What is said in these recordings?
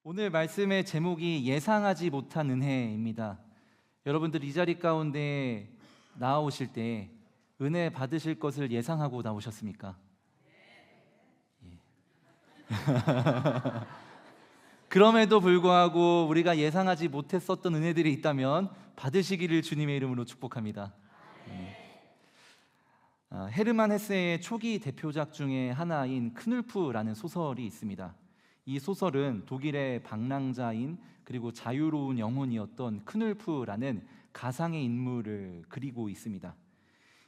오늘 말씀의 제목이 예상하지 못한 은혜입니다. 여러분들 이 자리 가운데 나오실 때 은혜 받으실 것을 예상하고 나오셨습니까? 예. 그럼에도 불구하고 우리가 예상하지 못했었던 은혜들이 있다면 받으시기를 주님의 이름으로 축복합니다. 헤르만 헤세의 초기 대표작 중에 하나인 크눌프라는 소설이 있습니다. 이 소설은 독일의 방랑자인 그리고 자유로운 영혼이었던 크눌프라는 가상의 인물을 그리고 있습니다.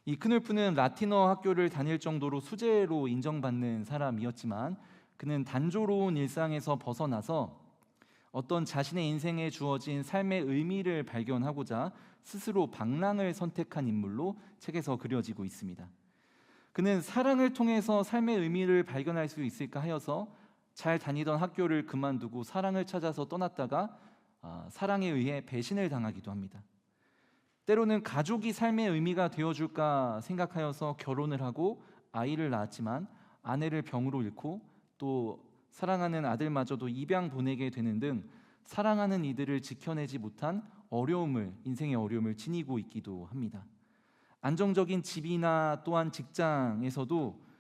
이 크눌프는 라틴어 학교를 다닐 정도로 수재로 인정받는 사람이었지만 그는 단조로운 일상에서 벗어나서 어떤 자신의 인생에 주어진 삶의 의미를 발견하고자 스스로 방랑을 선택한 인물로 책에서 그려지고 있습니다. 그는 사랑을 통해서 삶의 의미를 발견할 수 있을까 하여서 잘 다니던 학교를 그만두고 사랑을 찾아서 떠났다가 사랑에 의해 배신을 당하기도 합니다. 때로는 가족이 삶의 의미가 되어줄까 생각하여서 결혼을 하고 아이를 낳았지만 아내를 병으로 잃고 또 사랑하는 아들마저도 입양 보내게 되는 등 사랑하는 이들을 지켜내지 못한 인생의 어려움을 지니고 있기도 합니다. 안정적인 집이나 또한 직장에서도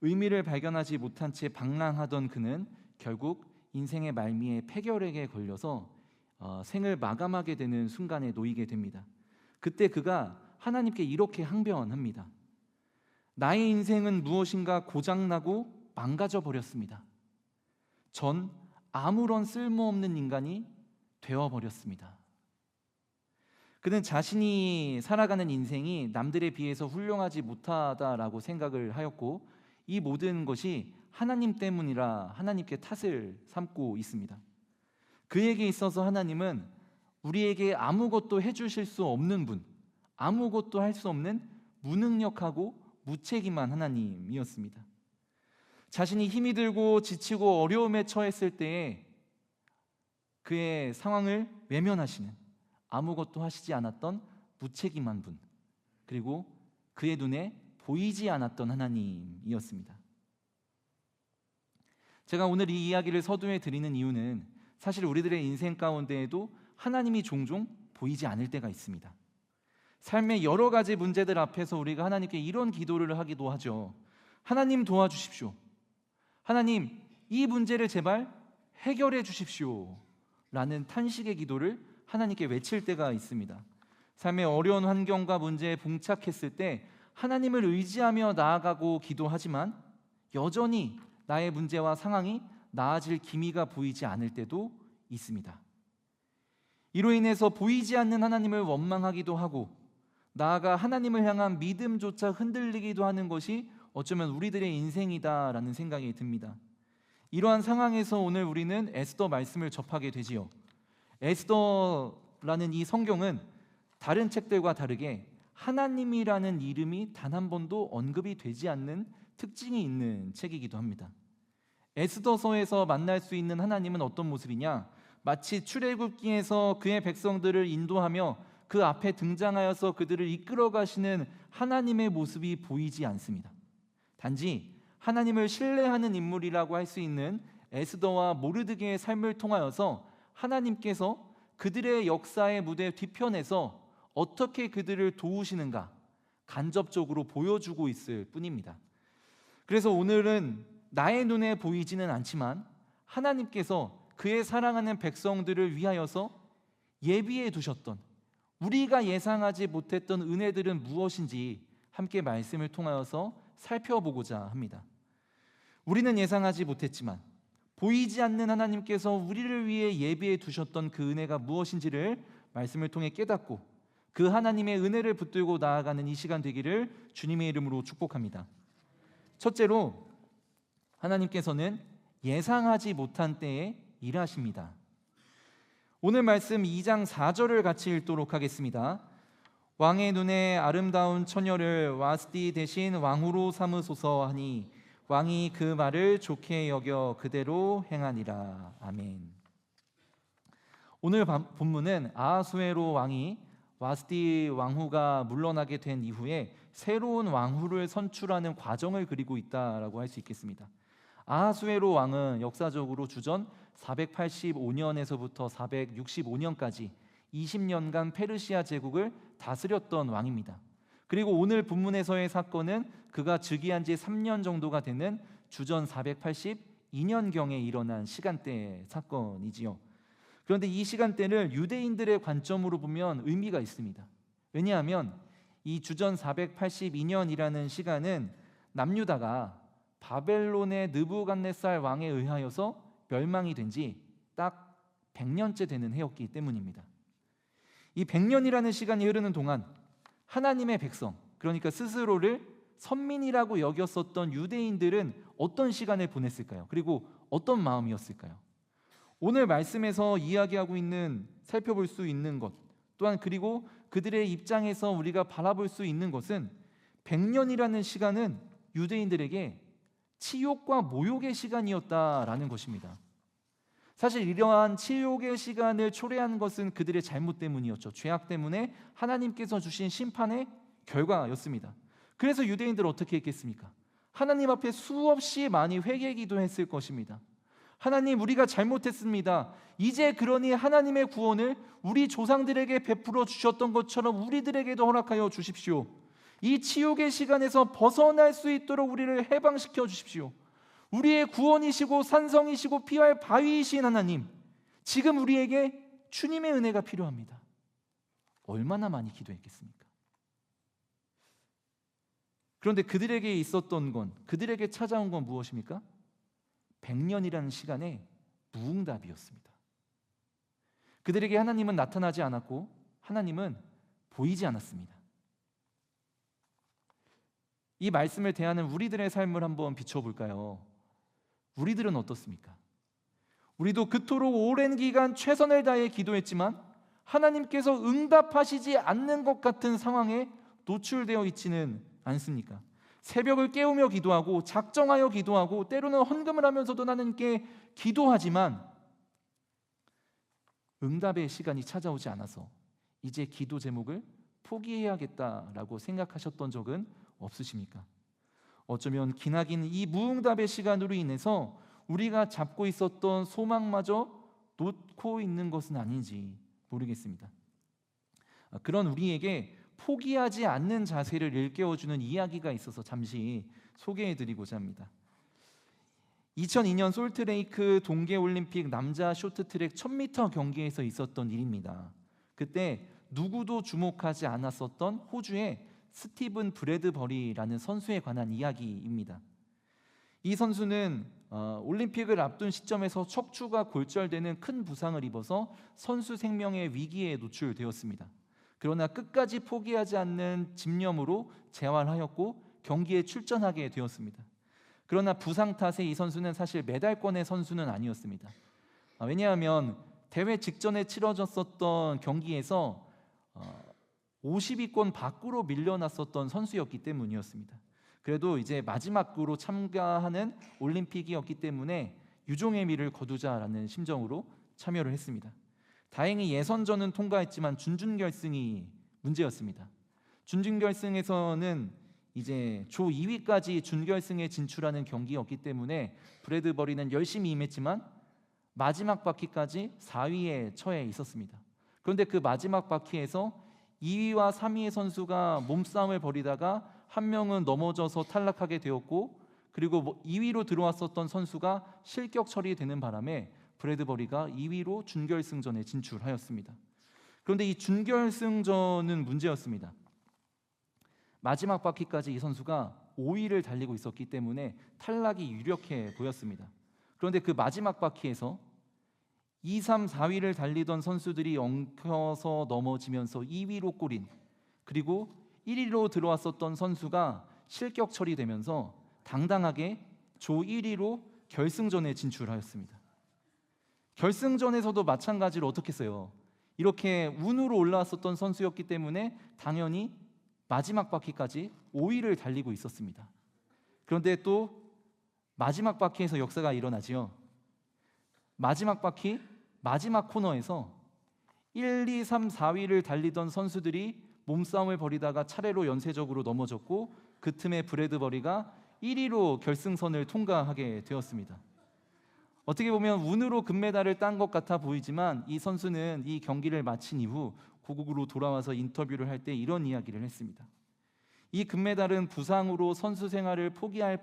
의미를 발견하지 못한 채 방랑하던 그는 결국 인생의 말미에 폐결핵에 걸려서 생을 마감하게 되는 순간에 놓이게 됩니다. 그때 그가 하나님께 이렇게 항변합니다. 나의 인생은 무엇인가 고장나고 망가져 버렸습니다. 전 아무런 쓸모없는 인간이 되어버렸습니다. 그는 자신이 살아가는 인생이 남들에 비해서 훌륭하지 못하다라고 생각을 하였고 이 모든 것이 하나님 때문이라 하나님께 탓을 삼고 있습니다. 그에게 있어서 하나님은 우리에게 아무것도 해주실 수 없는 분, 아무것도 할 수 없는 무능력하고 무책임한 하나님이었습니다. 자신이 힘이 들고 지치고 어려움에 처했을 때에 그의 상황을 외면하시는, 아무것도 하시지 않았던 무책임한 분, 그리고 그의 눈에 보이지 않았던 하나님이었습니다. 제가 오늘 이 이야기를 서두에 드리는 이유는 사실 우리들의 인생 가운데에도 하나님이 종종 보이지 않을 때가 있습니다. 삶의 여러 가지 문제들 앞에서 우리가 하나님께 이런 기도를 하기도 하죠. 하나님 도와주십시오. 하나님 이 문제를 제발 해결해 주십시오 라는 탄식의 기도를 하나님께 외칠 때가 있습니다. 삶의 어려운 환경과 문제에 봉착했을 때 하나님을 의지하며 나아가고 기도하지만 여전히 나의 문제와 상황이 나아질 기미가 보이지 않을 때도 있습니다. 이로 인해서 보이지 않는 하나님을 원망하기도 하고 나아가 하나님을 향한 믿음조차 흔들리기도 하는 것이 어쩌면 우리들의 인생이다라는 생각이 듭니다. 이러한 상황에서 오늘 우리는 에스더 말씀을 접하게 되지요. 에스더라는 이 성경은 다른 책들과 다르게 하나님이라는 이름이 단 한 번도 언급이 되지 않는 특징이 있는 책이기도 합니다. 에스더서에서 만날 수 있는 하나님은 어떤 모습이냐? 마치 출애굽기에서 그의 백성들을 인도하며 그 앞에 등장하여서 그들을 이끌어 가시는 하나님의 모습이 보이지 않습니다. 단지 하나님을 신뢰하는 인물이라고 할 수 있는 에스더와 모르드게의 삶을 통하여서 하나님께서 그들의 역사의 무대 뒤편에서 어떻게 그들을 도우시는가 간접적으로 보여주고 있을 뿐입니다. 그래서 오늘은 나의 눈에 보이지는 않지만 하나님께서 그의 사랑하는 백성들을 위하여서 예비해 두셨던 우리가 예상하지 못했던 은혜들은 무엇인지 함께 말씀을 통하여서 살펴보고자 합니다. 우리는 예상하지 못했지만 보이지 않는 하나님께서 우리를 위해 예비해 두셨던 그 은혜가 무엇인지를 말씀을 통해 깨닫고 그 하나님의 은혜를 붙들고 나아가는 이 시간 되기를 주님의 이름으로 축복합니다. 첫째로 하나님께서는 예상하지 못한 때에 일하십니다. 오늘 말씀 2장 4절을 같이 읽도록 하겠습니다. 왕의 눈에 아름다운 처녀를 와스디 대신 왕후로 삼으소서 하니 왕이 그 말을 좋게 여겨 그대로 행하니라. 아멘. 오늘 본문은 아하수에로 왕이 와스디 왕후가 물러나게 된 이후에 새로운 왕후를 선출하는 과정을 그리고 있다라고 할 수 있겠습니다. 아하수에로 왕은 역사적으로 주전 485년에서부터 465년까지 20년간 페르시아 제국을 다스렸던 왕입니다. 그리고 오늘 본문에서의 사건은 그가 즉위한 지 3년 정도가 되는 주전 482년경에 일어난 시간대의 사건이지요. 그런데 이 시간대를 유대인들의 관점으로 보면 의미가 있습니다. 왜냐하면 이 주전 482년이라는 시간은 남유다가 바벨론의 느부갓네살 왕에 의하여서 멸망이 된 지 딱 100년째 되는 해였기 때문입니다. 이 100년이라는 시간이 흐르는 동안 하나님의 백성, 그러니까 스스로를 선민이라고 여겼었던 유대인들은 어떤 시간을 보냈을까요? 그리고 어떤 마음이었을까요? 오늘 말씀에서 이야기하고 있는, 살펴볼 수 있는 것, 또한 그리고 그들의 입장에서 우리가 바라볼 수 있는 것은 100년이라는 시간은 유대인들에게 치욕과 모욕의 시간이었다라는 것입니다. 사실 이러한 치욕의 시간을 초래한 것은 그들의 잘못 때문이었죠. 죄악 때문에 하나님께서 주신 심판의 결과였습니다. 그래서 유대인들은 어떻게 했겠습니까? 하나님 앞에 수없이 많이 회개 기도했을 것입니다. 하나님, 우리가 잘못했습니다. 이제 그러니 하나님의 구원을 우리 조상들에게 베풀어 주셨던 것처럼 우리들에게도 허락하여 주십시오. 이 치욕의 시간에서 벗어날 수 있도록 우리를 해방시켜 주십시오. 우리의 구원이시고 산성이시고 피할 바위이신 하나님, 지금 우리에게 주님의 은혜가 필요합니다. 얼마나 많이 기도했겠습니까? 그런데 그들에게 있었던 건, 그들에게 찾아온 건 무엇입니까? 100년이라는 시간에 무응답이었습니다. 그들에게 하나님은 나타나지 않았고 하나님은 보이지 않았습니다. 이 말씀을 대하는 우리들의 삶을 한번 비춰볼까요? 우리들은 어떻습니까? 우리도 그토록 오랜 기간 최선을 다해 기도했지만 하나님께서 응답하시지 않는 것 같은 상황에 노출되어 있지는 않습니까? 새벽을 깨우며 기도하고 작정하여 기도하고 때로는 헌금을 하면서도 하나님께 기도하지만 응답의 시간이 찾아오지 않아서 이제 기도 제목을 포기해야겠다라고 생각하셨던 적은 없으십니까? 어쩌면 기나긴 이 무응답의 시간으로 인해서 우리가 잡고 있었던 소망마저 놓고 있는 것은 아닌지 모르겠습니다. 그런 우리에게 포기하지 않는 자세를 일깨워주는 이야기가 있어서 잠시 소개해드리고자 합니다. 2002년 솔트레이크 동계올림픽 남자 쇼트트랙 1000m 경기에서 있었던 일입니다. 그때 누구도 주목하지 않았었던 호주의 스티븐 브래드버리라는 선수에 관한 이야기입니다. 이 선수는 올림픽을 앞둔 시점에서 척추가 골절되는 큰 부상을 입어서 선수 생명의 위기에 노출되었습니다. 그러나 끝까지 포기하지 않는 집념으로 재활하였고 경기에 출전하게 되었습니다. 그러나 부상 탓에 이 선수는 사실 메달권의 선수는 아니었습니다. 왜냐하면 대회 직전에 치러졌었던 경기에서 50위권 밖으로 밀려났었던 선수였기 때문이었습니다. 그래도 이제 마지막으로 참가하는 올림픽이었기 때문에 유종의 미를 거두자라는 심정으로 참여를 했습니다. 다행히 예선전은 통과했지만 준준결승이 문제였습니다. 준준결승에서는 이제 조 2위까지 준결승에 진출하는 경기였기 때문에 브래드버리는 열심히 임했지만 마지막 바퀴까지 4위에 처해 있었습니다. 그런데 그 마지막 바퀴에서 2위와 3위의 선수가 몸싸움을 벌이다가 한 명은 넘어져서 탈락하게 되었고, 그리고 2위로 들어왔었던 선수가 실격 처리되는 바람에 브래드버리가 2위로 준결승전에 진출하였습니다. 그런데 이 준결승전은 문제였습니다. 마지막 바퀴까지 이 선수가 5위를 달리고 있었기 때문에 탈락이 유력해 보였습니다. 그런데 그 마지막 바퀴에서 2, 3, 4위를 달리던 선수들이 엉켜서 넘어지면서 2위로 꼬린, 그리고 1위로 들어왔었던 선수가 실격 처리되면서 당당하게 조 1위로 결승전에 진출하였습니다. 결승전에서도 마찬가지로 어떻게 했어요? 이렇게 운으로 올라왔었던 선수였기 때문에 당연히 마지막 바퀴까지 5위를 달리고 있었습니다. 그런데 또 마지막 바퀴에서 역사가 일어나지요. 마지막 바퀴 마지막 코너에서 1, 2, 3, 4위를 달리던 선수들이 몸싸움을 벌이다가 차례로 연쇄적으로 넘어졌고 그 틈에 브래드버리가 1위로 결승선을 통과하게 되었습니다. 어떻게 보면 운으로 금메달을 딴 것 같아 보이지만 이 선수는 이 경기를 마친 이후 고국으로 돌아와서 인터뷰를 할 때 이런 이야기를 했습니다. 이 금메달은 부상으로 선수 생활을 포기할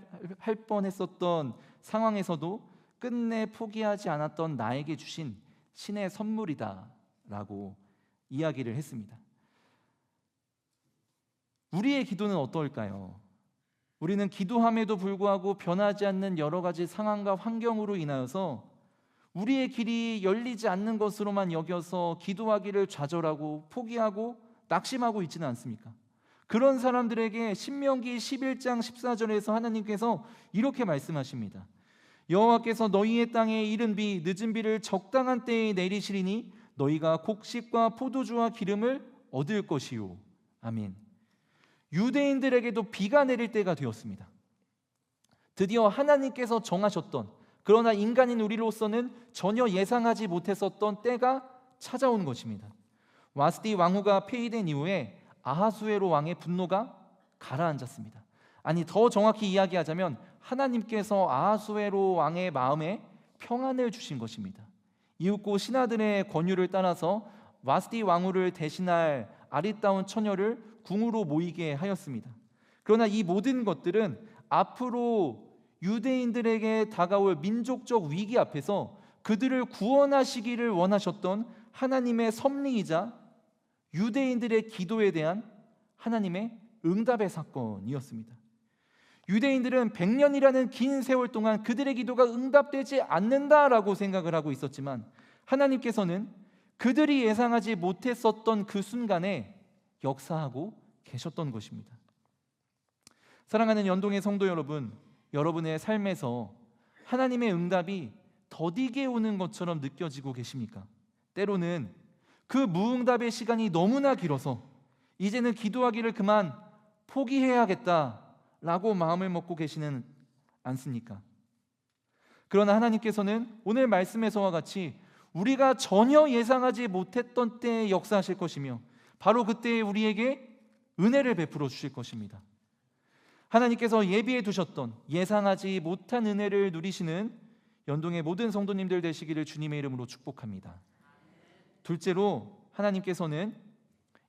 뻔했었던 상황에서도 끝내 포기하지 않았던 나에게 주신 신의 선물이다라고 이야기를 했습니다. 우리의 기도는 어떨까요? 우리는 기도함에도 불구하고 변하지 않는 여러 가지 상황과 환경으로 인하여서 우리의 길이 열리지 않는 것으로만 여겨서 기도하기를 좌절하고 포기하고 낙심하고 있지는 않습니까? 그런 사람들에게 신명기 11장 14절에서 하나님께서 이렇게 말씀하십니다. 여호와께서 너희의 땅에 이른 비 늦은 비를 적당한 때에 내리시리니 너희가 곡식과 포도주와 기름을 얻을 것이요. 아멘. 유대인들에게도 비가 내릴 때가 되었습니다. 드디어 하나님께서 정하셨던, 그러나 인간인 우리로서는 전혀 예상하지 못했었던 때가 찾아온 것입니다. 와스디 왕후가 폐위된 이후에 아하수에로 왕의 분노가 가라앉았습니다. 아니, 더 정확히 이야기하자면 하나님께서 아하수에로 왕의 마음에 평안을 주신 것입니다. 이윽고 신하들의 권유를 따라서 와스디 왕후를 대신할 아리따운 처녀를 궁으로 모이게 하였습니다. 그러나 이 모든 것들은 앞으로 유대인들에게 다가올 민족적 위기 앞에서 그들을 구원하시기를 원하셨던 하나님의 섭리이자 유대인들의 기도에 대한 하나님의 응답의 사건이었습니다. 유대인들은 100년이라는 긴 세월 동안 그들의 기도가 응답되지 않는다라고 생각을 하고 있었지만 하나님께서는 그들이 예상하지 못했었던 그 순간에 역사하고 계셨던 것입니다. 사랑하는 연동의 성도 여러분, 여러분의 삶에서 하나님의 응답이 더디게 오는 것처럼 느껴지고 계십니까? 때로는 그 무응답의 시간이 너무나 길어서 이제는 기도하기를 그만 포기해야겠다라고 마음을 먹고 계시는 않습니까? 그러나 하나님께서는 오늘 말씀에서와 같이 우리가 전혀 예상하지 못했던 때에 역사하실 것이며 바로 그때에 우리에게 은혜를 베풀어 주실 것입니다. 하나님께서 예비해 두셨던 예상하지 못한 은혜를 누리시는 연동의 모든 성도님들 되시기를 주님의 이름으로 축복합니다. 둘째로 하나님께서는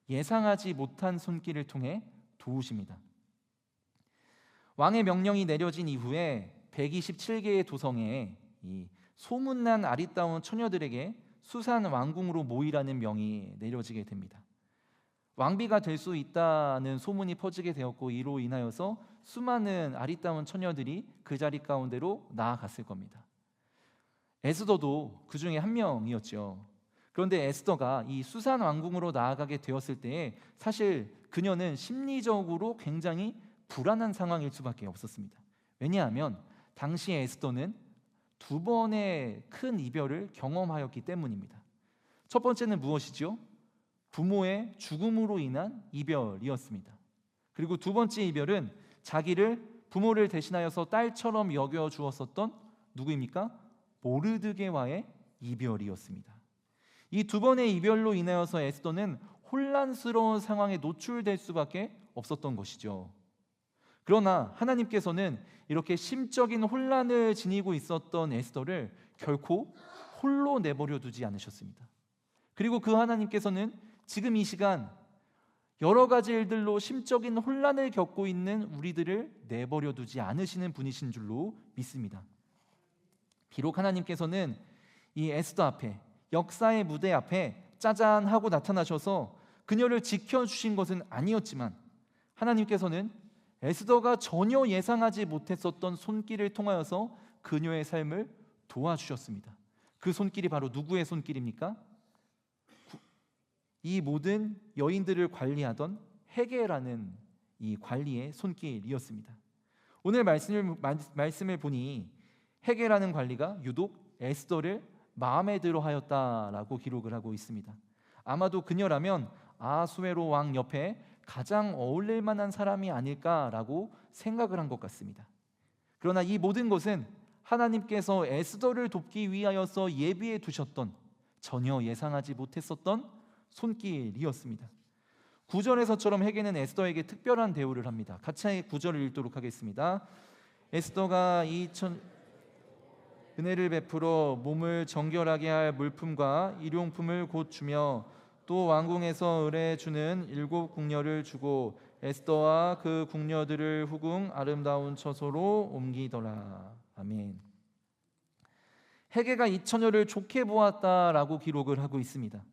예상하지 못한 손길을 통해 도우십니다. 왕의 명령이 내려진 이후에 127개의 도성에 이 소문난 아리따운 처녀들에게 수산 왕궁으로 모이라는 명이 내려지게 됩니다. 왕비가 될 수 있다는 소문이 퍼지게 되었고 이로 인하여서 수많은 아리따운 처녀들이 그 자리 가운데로 나아갔을 겁니다. 에스더도 그 중에 한 명이었죠. 그런데 에스더가 이 수산 왕궁으로 나아가게 되었을 때에 사실 그녀는 심리적으로 굉장히 불안한 상황일 수밖에 없었습니다. 왜냐하면 당시 에스더는 2번의 큰 이별을 경험하였기 때문입니다. 첫 번째는 무엇이죠? 부모의 죽음으로 인한 이별이었습니다. 그리고 두 번째 이별은 자기를 부모를 대신하여서 딸처럼 여겨 주었었던 누구입니까? 모르드게와의 이별이었습니다. 이 두 번의 이별로 인하여서 에스더는 혼란스러운 상황에 노출될 수밖에 없었던 것이죠. 그러나 하나님께서는 이렇게 심적인 혼란을 지니고 있었던 에스더를 결코 홀로 내버려 두지 않으셨습니다. 그리고 그 하나님께서는 지금 이 시간 여러 가지 일들로 심적인 혼란을 겪고 있는 우리들을 내버려 두지 않으시는 분이신 줄로 믿습니다. 비록 하나님께서는 이 에스더 앞에, 역사의 무대 앞에 짜잔 하고 나타나셔서 그녀를 지켜주신 것은 아니었지만 하나님께서는 에스더가 전혀 예상하지 못했었던 손길을 통하여서 그녀의 삶을 도와주셨습니다. 그 손길이 바로 누구의 손길입니까? 이 모든 여인들을 관리하던 헤게라는 이 관리의 손길이었습니다. 오늘 말씀을 보니 헤게라는 관리가 유독 에스더를 마음에 들어 하였다라고 기록을 하고 있습니다. 아마도 그녀라면 아하수에로 왕 옆에 가장 어울릴 만한 사람이 아닐까라고 생각을 한 것 같습니다. 그러나 이 모든 것은 하나님께서 에스더를 돕기 위하여서 예비해 두셨던 전혀 예상하지 못했었던 손길이었습니다. 9절에서처럼 헤게는 에스더에게 특별한 대우를 합니다. 같이 9절을 읽도록 하겠습니다. 에스더가 은혜를 베풀어 몸을 정결하게 할 물품과 일용품을 곧 주며 또 왕궁에서 의뢰 주는 7 궁녀를 주고 에스더와 그 궁녀들을 후궁 아름다운 처소로 옮기더라. 아멘. 헤게가 이 처녀를 좋게 보았다라고 기록을 하고 있습니다.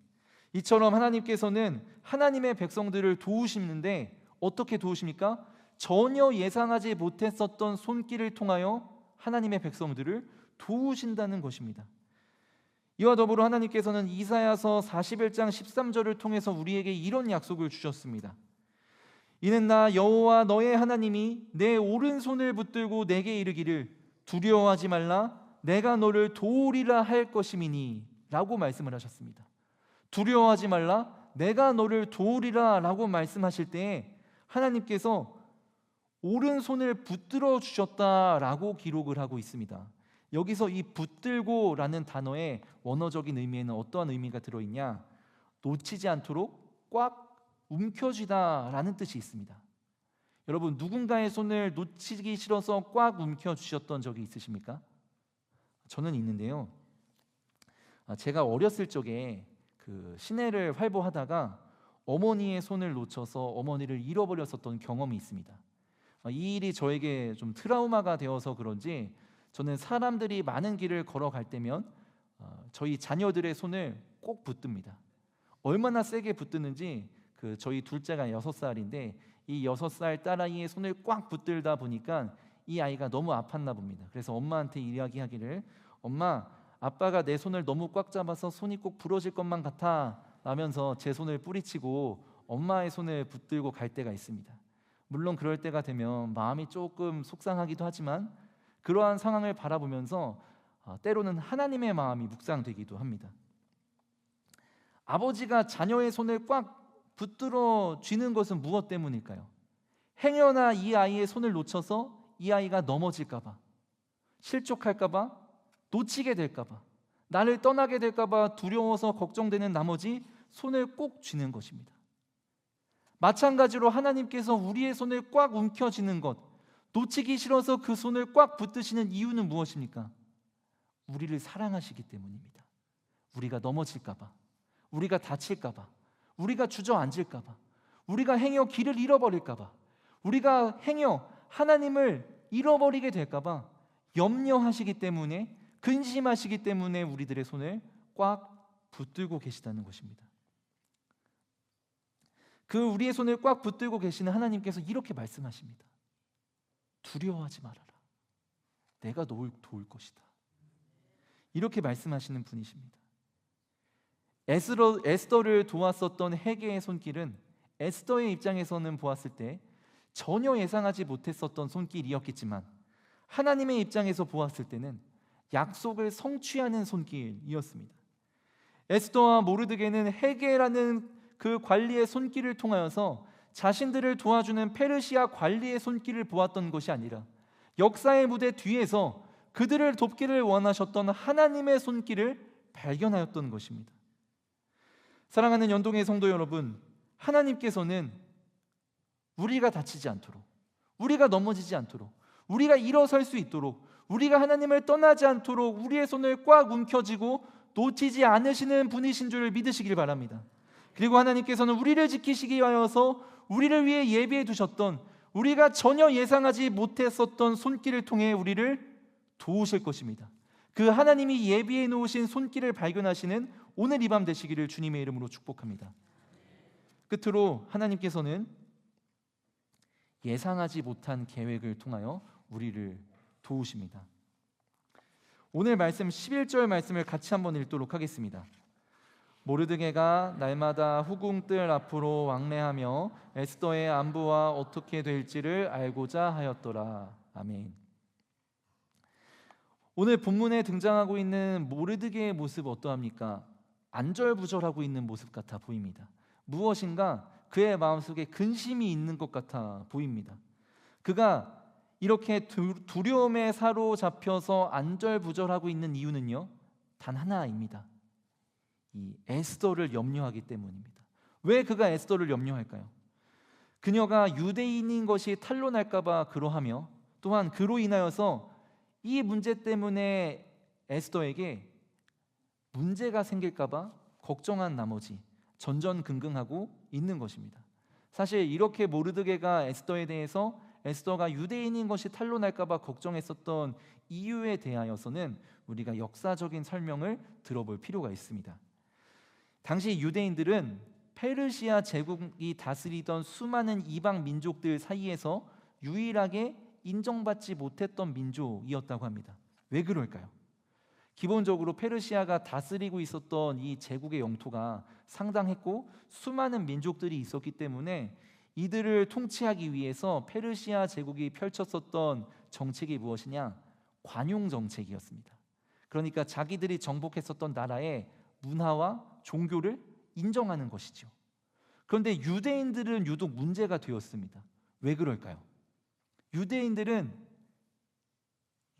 이처럼 하나님께서는 하나님의 백성들을 도우시는데 어떻게 도우십니까? 전혀 예상하지 못했었던 손길을 통하여 하나님의 백성들을 도우신다는 것입니다. 이와 더불어 하나님께서는 이사야서 41장 13절을 통해서 우리에게 이런 약속을 주셨습니다. 이는 나 여호와 너의 하나님이 내 오른손을 붙들고 내게 이르기를 두려워하지 말라 내가 너를 도우리라 할 것임이니 라고 말씀을 하셨습니다. 두려워하지 말라 내가 너를 도우리라 라고 말씀하실 때에 하나님께서 오른손을 붙들어 주셨다라고 기록을 하고 있습니다. 여기서 이 붙들고라는 단어의 원어적인 의미에는 어떠한 의미가 들어있냐? 놓치지 않도록 꽉 움켜쥐다라는 뜻이 있습니다. 여러분, 누군가의 손을 놓치기 싫어서 꽉 움켜쥐셨던 적이 있으십니까? 저는 있는데요. 제가 어렸을 적에 그 시내를 활보하다가 어머니의 손을 놓쳐서 어머니를 잃어버렸었던 경험이 있습니다. 이 일이 저에게 좀 트라우마가 되어서 그런지 저는 사람들이 많은 길을 걸어갈 때면 저희 자녀들의 손을 꼭 붙듭니다. 얼마나 세게 붙드는지 저희 둘째가 6살인데 이 6살 딸아이의 손을 꽉 붙들다 보니까 이 아이가 너무 아팠나 봅니다. 그래서 엄마한테 이야기하기를 엄마, 아빠가 내 손을 너무 꽉 잡아서 손이 꼭 부러질 것만 같아 라면서 제 손을 뿌리치고 엄마의 손을 붙들고 갈 때가 있습니다. 물론 그럴 때가 되면 마음이 조금 속상하기도 하지만 그러한 상황을 바라보면서 때로는 하나님의 마음이 묵상되기도 합니다. 아버지가 자녀의 손을 꽉 붙들어 쥐는 것은 무엇 때문일까요? 행여나 이 아이의 손을 놓쳐서 이 아이가 넘어질까 봐, 실족할까 봐, 놓치게 될까 봐, 나를 떠나게 될까 봐 두려워서 걱정되는 나머지 손을 꼭 쥐는 것입니다. 마찬가지로 하나님께서 우리의 손을 꽉 움켜쥐는 것, 놓치기 싫어서 그 손을 꽉 붙드시는 이유는 무엇입니까? 우리를 사랑하시기 때문입니다. 우리가 넘어질까 봐, 우리가 다칠까 봐, 우리가 주저앉을까 봐, 우리가 행여 길을 잃어버릴까 봐, 우리가 행여 하나님을 잃어버리게 될까 봐 염려하시기 때문에, 근심하시기 때문에 우리들의 손을 꽉 붙들고 계시다는 것입니다. 그 우리의 손을 꽉 붙들고 계시는 하나님께서 이렇게 말씀하십니다. 두려워하지 말아라. 내가 너를 도울 것이다. 이렇게 말씀하시는 분이십니다. 에스더를 도왔었던 헤게의 손길은 에스더의 입장에서는 보았을 때 전혀 예상하지 못했었던 손길이었겠지만 하나님의 입장에서 보았을 때는 약속을 성취하는 손길이었습니다. 에스더와 모르드게는 헤게라는 그 관리의 손길을 통하여서 자신들을 도와주는 페르시아 관리의 손길을 보았던 것이 아니라 역사의 무대 뒤에서 그들을 돕기를 원하셨던 하나님의 손길을 발견하였던 것입니다. 사랑하는 연동의 성도 여러분, 하나님께서는 우리가 다치지 않도록, 우리가 넘어지지 않도록, 우리가 일어설 수 있도록, 우리가 하나님을 떠나지 않도록 우리의 손을 꽉 움켜쥐고 놓치지 않으시는 분이신 줄 믿으시길 바랍니다. 그리고 하나님께서는 우리를 지키시기 위하여서 우리를 위해 예비해 두셨던, 우리가 전혀 예상하지 못했었던 손길을 통해 우리를 도우실 것입니다. 그 하나님이 예비해 놓으신 손길을 발견하시는 오늘 이 밤 되시기를 주님의 이름으로 축복합니다. 끝으로 하나님께서는 예상하지 못한 계획을 통하여 우리를 도우십니다. 오늘 말씀 11절 말씀을 같이 한번 읽도록 하겠습니다. 모르드게가 날마다 후궁들 앞으로 왕래하며 에스더의 안부와 어떻게 될지를 알고자 하였더라. 아멘. 오늘 본문에 등장하고 있는 모르드게의 모습 어떠합니까? 안절부절하고 있는 모습 같아 보입니다. 무엇인가 그의 마음속에 근심이 있는 것 같아 보입니다. 그가 이렇게 두려움에 사로잡혀서 안절부절하고 있는 이유는요, 단 하나입니다. 이 에스더를 염려하기 때문입니다. 왜 그가 에스더를 염려할까요? 그녀가 유대인인 것이 탄로날까 봐 그러하며, 또한 그로 인하여서 이 문제 때문에 에스더에게 문제가 생길까봐 걱정한 나머지 전전긍긍하고 있는 것입니다. 사실 이렇게 모르드게가 에스더에 대해서 에스더가 유대인인 것이 탄로날까봐 걱정했었던 이유에 대하여서는 우리가 역사적인 설명을 들어볼 필요가 있습니다. 당시 유대인들은 페르시아 제국이 다스리던 수많은 이방 민족들 사이에서 유일하게 인정받지 못했던 민족이었다고 합니다. 왜 그럴까요? 기본적으로 페르시아가 다스리고 있었던 이 제국의 영토가 상당했고 수많은 민족들이 있었기 때문에 이들을 통치하기 위해서 페르시아 제국이 펼쳤었던 정책이 무엇이냐? 관용 정책이었습니다. 그러니까 자기들이 정복했었던 나라의 문화와 종교를 인정하는 것이죠. 그런데 유대인들은 유독 문제가 되었습니다. 왜 그럴까요? 유대인들은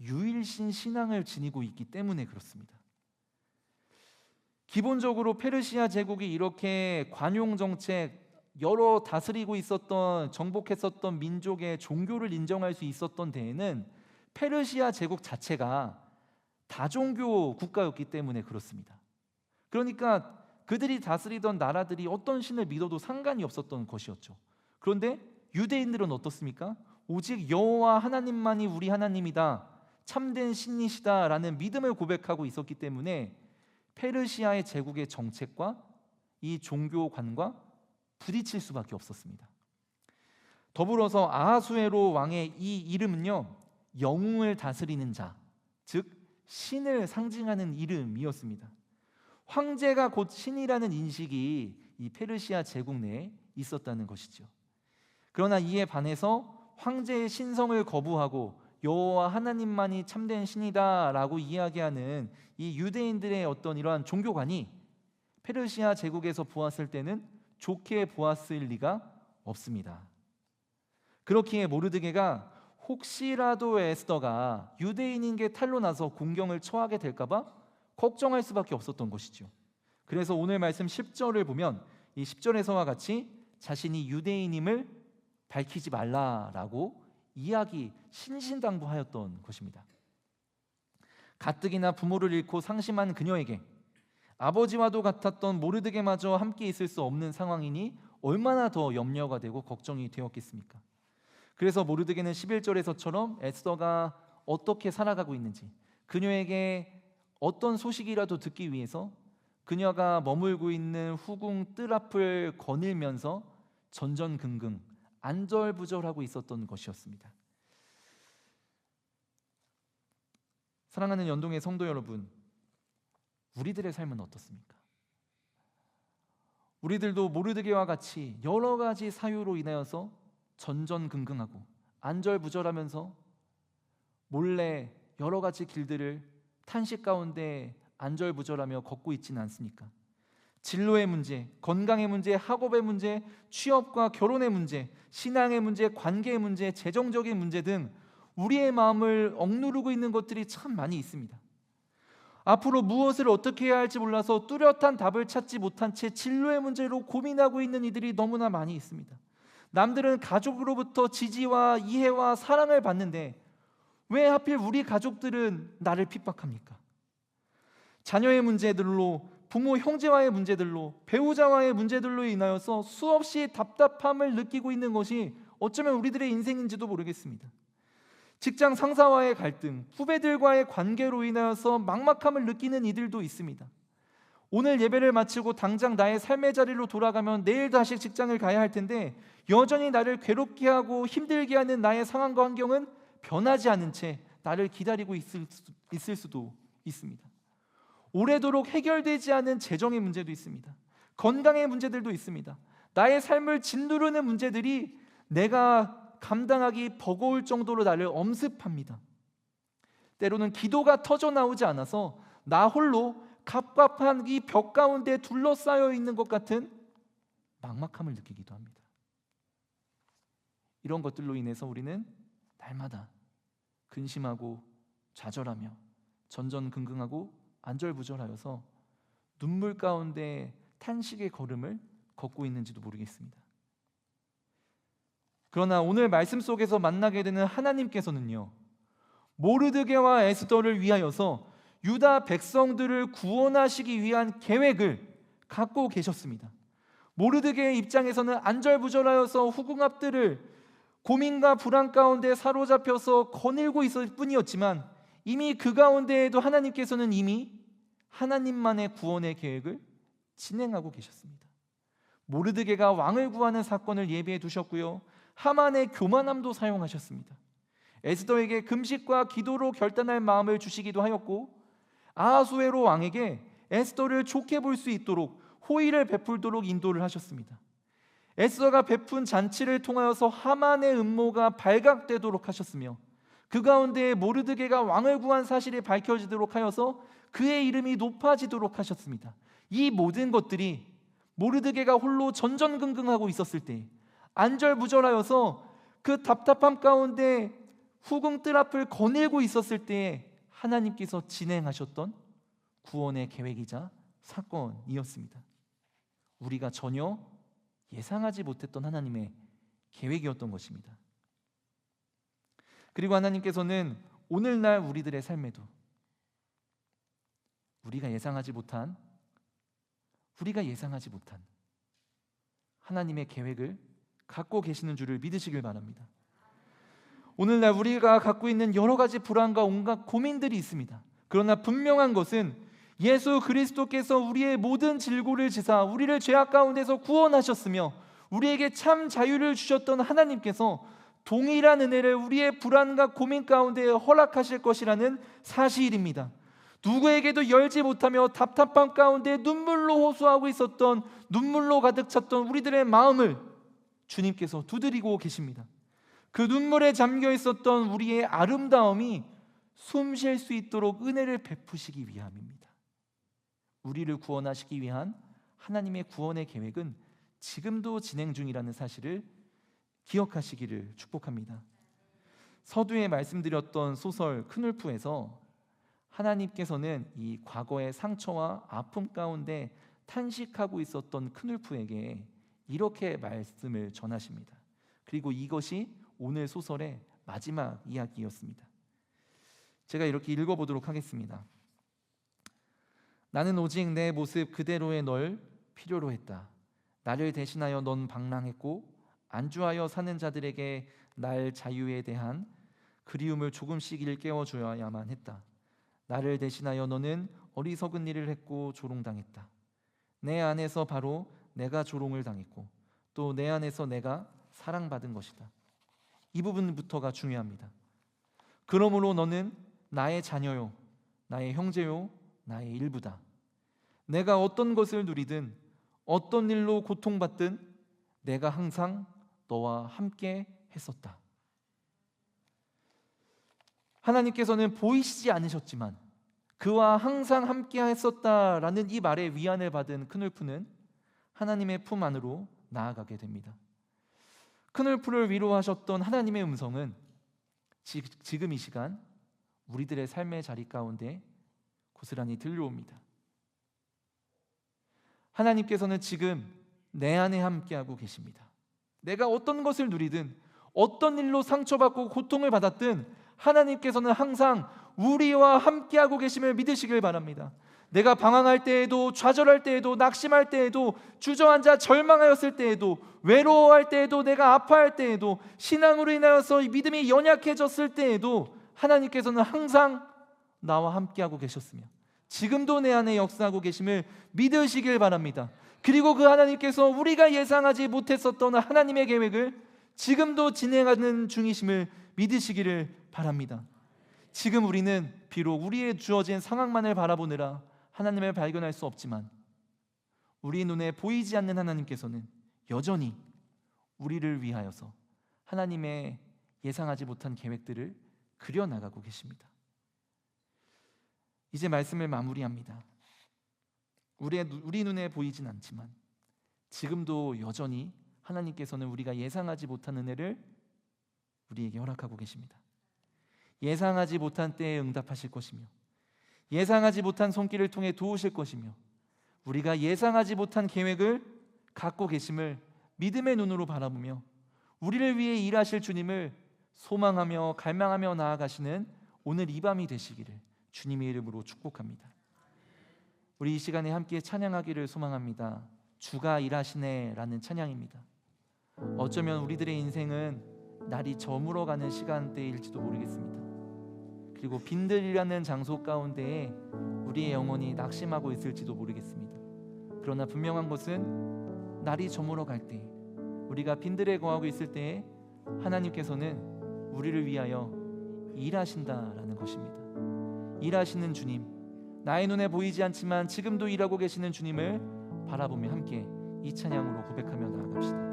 유일신 신앙을 지니고 있기 때문에 그렇습니다. 기본적으로 페르시아 제국이 이렇게 관용 정책, 여러 다스리고 있었던 정복했었던 민족의 종교를 인정할 수 있었던 데에는 페르시아 제국 자체가 다종교 국가였기 때문에 그렇습니다. 그러니까 그들이 다스리던 나라들이 어떤 신을 믿어도 상관이 없었던 것이었죠. 그런데 유대인들은 어떻습니까? 오직 여호와 하나님만이 우리 하나님이다, 참된 신이시다라는 믿음을 고백하고 있었기 때문에 페르시아의 제국의 정책과 이 종교관과 부딪힐 수밖에 없었습니다. 더불어서 아하수에로 왕의 이 이름은요, 영웅을 다스리는 자, 즉 신을 상징하는 이름이었습니다. 황제가 곧 신이라는 인식이 이 페르시아 제국 내에 있었다는 것이죠. 그러나 이에 반해서 황제의 신성을 거부하고 여호와 하나님만이 참된 신이다라고 이야기하는 이 유대인들의 어떤 이러한 종교관이 페르시아 제국에서 보았을 때는 좋게 보았을 리가 없습니다. 그렇기에 모르드게가 혹시라도 에스더가 유대인인 게 탄로나서 공경을 처하게 될까봐 걱정할 수밖에 없었던 것이죠. 그래서 오늘 말씀 10절을 보면 이 10절에서와 같이 자신이 유대인임을 밝히지 말라라고 신신당부하였던 것입니다. 가뜩이나 부모를 잃고 상심한 그녀에게 아버지와도 같았던 모르드게마저 함께 있을 수 없는 상황이니 얼마나 더 염려가 되고 걱정이 되었겠습니까? 그래서 모르드게는 11절에서처럼 에스더가 어떻게 살아가고 있는지, 그녀에게 어떤 소식이라도 듣기 위해서 그녀가 머물고 있는 후궁 뜰 앞을 거닐면서 전전긍긍, 안절부절하고 있었던 것이었습니다. 사랑하는 연동의 성도 여러분, 우리들의 삶은 어떻습니까? 우리들도 모르드게와 같이 여러 가지 사유로 인하여서 전전긍긍하고 안절부절하면서 몰래 여러 가지 길들을 탄식 가운데 안절부절하며 걷고 있지는 않습니까? 진로의 문제, 건강의 문제, 학업의 문제, 취업과 결혼의 문제, 신앙의 문제, 관계의 문제, 재정적인 문제 등 우리의 마음을 억누르고 있는 것들이 참 많이 있습니다. 앞으로 무엇을 어떻게 해야 할지 몰라서 뚜렷한 답을 찾지 못한 채 진로의 문제로 고민하고 있는 이들이 너무나 많이 있습니다. 남들은 가족으로부터 지지와 이해와 사랑을 받는데 왜 하필 우리 가족들은 나를 핍박합니까? 자녀의 문제들로, 부모 형제와의 문제들로, 배우자와의 문제들로 인하여서 수없이 답답함을 느끼고 있는 것이 어쩌면 우리들의 인생인지도 모르겠습니다. 직장 상사와의 갈등, 후배들과의 관계로 인하여서 막막함을 느끼는 이들도 있습니다. 오늘 예배를 마치고 당장 나의 삶의 자리로 돌아가면 내일 다시 직장을 가야 할 텐데 여전히 나를 괴롭게 하고 힘들게 하는 나의 상황과 환경은 변하지 않은 채 나를 기다리고 있을 수도 있습니다. 오래도록 해결되지 않은 재정의 문제도 있습니다. 건강의 문제들도 있습니다. 나의 삶을 짓누르는 문제들이 내가 감당하기 버거울 정도로 나를 엄습합니다. 때로는 기도가 터져나오지 않아서 나 홀로 갑갑한 이 벽 가운데 둘러싸여 있는 것 같은 막막함을 느끼기도 합니다. 이런 것들로 인해서 우리는 날마다 근심하고 좌절하며 전전긍긍하고 안절부절하여서 눈물 가운데 탄식의 걸음을 걷고 있는지도 모르겠습니다. 그러나 오늘 말씀 속에서 만나게 되는 하나님께서는요, 모르드게와 에스더를 위하여서 유다 백성들을 구원하시기 위한 계획을 갖고 계셨습니다. 모르드게의 입장에서는 안절부절하여서 후궁합들을 고민과 불안 가운데 사로잡혀서 거닐고 있을 뿐이었지만, 이미 그 가운데에도 하나님께서는 이미 하나님만의 구원의 계획을 진행하고 계셨습니다. 모르드게가 왕을 구하는 사건을 예비해 두셨고요, 하만의 교만함도 사용하셨습니다. 에스더에게 금식과 기도로 결단할 마음을 주시기도 하였고, 아하수에로 왕에게 에스더를 좋게 볼 수 있도록 호의를 베풀도록 인도를 하셨습니다. 에스더가 베푼 잔치를 통하여서 하만의 음모가 발각되도록 하셨으며, 그 가운데 모르드게가 왕을 구한 사실이 밝혀지도록 하여서 그의 이름이 높아지도록 하셨습니다. 이 모든 것들이 모르드게가 홀로 전전긍긍하고 있었을 때, 안절부절하여서 그 답답함 가운데 후궁 뜰 앞을 거닐고 있었을 때에 하나님께서 진행하셨던 구원의 계획이자 사건이었습니다. 우리가 전혀 예상하지 못했던 하나님의 계획이었던 것입니다. 그리고 하나님께서는 오늘날 우리들의 삶에도 우리가 예상하지 못한 하나님의 계획을 갖고 계시는 줄을 믿으시길 바랍니다. 오늘날 우리가 갖고 있는 여러 가지 불안과 온갖 고민들이 있습니다. 그러나 분명한 것은 예수 그리스도께서 우리의 모든 질고를 지사 우리를 죄악 가운데서 구원하셨으며, 우리에게 참 자유를 주셨던 하나님께서 동일한 은혜를 우리의 불안과 고민 가운데 허락하실 것이라는 사실입니다. 누구에게도 열지 못하며 답답함 가운데 눈물로 호소하고 있었던, 눈물로 가득 찼던 우리들의 마음을 주님께서 두드리고 계십니다. 그 눈물에 잠겨 있었던 우리의 아름다움이 숨 쉴 수 있도록 은혜를 베푸시기 위함입니다. 우리를 구원하시기 위한 하나님의 구원의 계획은 지금도 진행 중이라는 사실을 기억하시기를 축복합니다. 서두에 말씀드렸던 소설 크눌프에서 하나님께서는 이 과거의 상처와 아픔 가운데 탄식하고 있었던 크눌프에게 이렇게 말씀을 전하십니다. 그리고 이것이 오늘 소설의 마지막 이야기였습니다. 제가 이렇게 읽어보도록 하겠습니다. 나는 오직 내 모습 그대로의 널 필요로 했다. 나를 대신하여 넌 방랑했고, 안주하여 사는 자들에게 날 자유에 대한 그리움을 조금씩 일깨워줘야만 했다. 나를 대신하여 너는 어리석은 일을 했고 조롱당했다. 내 안에서 바로 내가 조롱을 당했고, 또 내 안에서 내가 사랑받은 것이다. 이 부분부터가 중요합니다. 그러므로 너는 나의 자녀요, 나의 형제요, 나의 일부다. 내가 어떤 것을 누리든 어떤 일로 고통받든 내가 항상 너와 함께 했었다. 하나님께서는 보이시지 않으셨지만 그와 항상 함께 했었다라는 이 말에 위안을 받은 크눌프는 하나님의 품 안으로 나아가게 됩니다. 크눌프를 위로하셨던 하나님의 음성은 지금 이 시간 우리들의 삶의 자리 가운데 고스란히 들려옵니다. 하나님께서는 지금 내 안에 함께하고 계십니다. 내가 어떤 것을 누리든 어떤 일로 상처받고 고통을 받았든 하나님께서는 항상 우리와 함께하고 계심을 믿으시길 바랍니다. 내가 방황할 때에도, 좌절할 때에도, 낙심할 때에도, 주저앉아 절망하였을 때에도, 외로워할 때에도, 내가 아파할 때에도, 신앙으로 인하여서 믿음이 연약해졌을 때에도 하나님께서는 항상 나와 함께하고 계셨으며 지금도 내 안에 역사하고 계심을 믿으시길 바랍니다. 그리고 그 하나님께서 우리가 예상하지 못했었던 하나님의 계획을 지금도 진행하는 중이심을 믿으시기를 바랍니다. 지금 우리는 비록 우리의 주어진 상황만을 바라보느라 하나님을 발견할 수 없지만 우리 눈에 보이지 않는 하나님께서는 여전히 우리를 위하여서 하나님의 예상하지 못한 계획들을 그려나가고 계십니다. 이제 말씀을 마무리합니다. 우리 눈에 보이진 않지만 지금도 여전히 하나님께서는 우리가 예상하지 못한 은혜를 우리에게 허락하고 계십니다. 예상하지 못한 때에 응답하실 것이며 예상하지 못한 손길을 통해 도우실 것이며 우리가 예상하지 못한 계획을 갖고 계심을 믿음의 눈으로 바라보며 우리를 위해 일하실 주님을 소망하며 갈망하며 나아가시는 오늘 이 밤이 되시기를 주님의 이름으로 축복합니다. 우리 이 시간에 함께 찬양하기를 소망합니다. 주가 일하시네 라는 찬양입니다. 어쩌면 우리들의 인생은 날이 저물어가는 시간대일지도 모르겠습니다. 그리고 빈들이라는 장소 가운데에 우리의 영혼이 낙심하고 있을지도 모르겠습니다. 그러나 분명한 것은 날이 저물어갈 때, 우리가 빈들에 거하고 있을 때에 하나님께서는 우리를 위하여 일하신다라는 것입니다. 일하시는 주님, 나의 눈에 보이지 않지만 지금도 일하고 계시는 주님을 바라보며 함께 이 찬양으로 고백하며 나아갑시다.